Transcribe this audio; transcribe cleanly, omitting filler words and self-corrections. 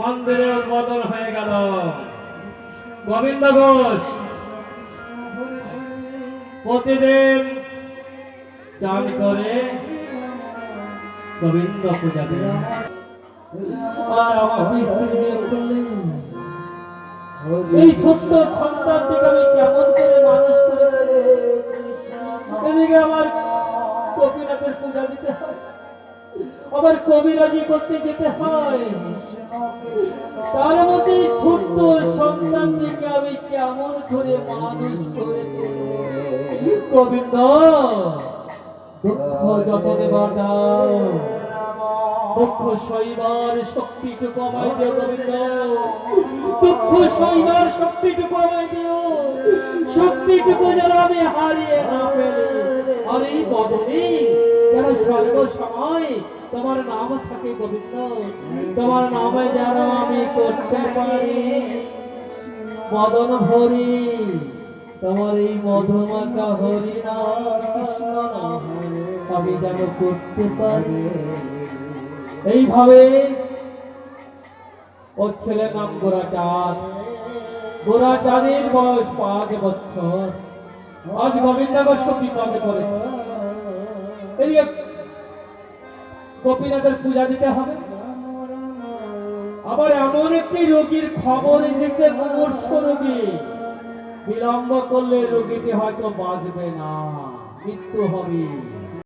মন্দিরে উদ্বোধন হয়ে গেল। গোবিন্দ ঘোষ প্রতিদিন চান করে গোবিন্দ পূজা দিলেন। আর আমাকে স্ত্রী বিয়ে করলেন। এই ছোট্ট সন্তানটিকে আমি কেমন করে মানুষ করে, এদিকে আমার গোপীনাথের পূজা দিতে হয়, আবার কবিরাজি করতে যেতে হয়, তার মধ্যে ছোট্ট সন্তানটিকে আমি কেমন করে মানুষ করে। গোবিন্দ দুঃখ যত দেবার দাও, দুঃখ সইবার শক্তিটুকু আমায় দিও গোবিন্দ, দুঃখ সইবার শক্তিটুকু আমায় দিও, শক্তিটুকু যেন আমি হারিয়ে না ফেলি। আর এই বদনে যেন সর্বসময় তোমার নাম থাকে গোবিন্দ, তোমার নামে যেন আমি করতে পারি মদন ভরি, তোমার এই মধুমাখা হরি নাম কৃষ্ণ নাম আমি যেন করতে পারি। এইভাবে ওর ছেলের নাম গোরাচাঁদ। গোরাচাঁদের বয়স 5 বছর। আজ গোবিন্দ ঘোষ বিপদে পড়েছে। এদিকে গোপীনাথের পূজা দিতে হবে, আবার এমন একটি রোগীর খবর এসেছে, মুমূর্ষ রোগী, বিলম্ব করলে রোগীটি হয়তো বাঁচবে না, মৃত্যু হবে।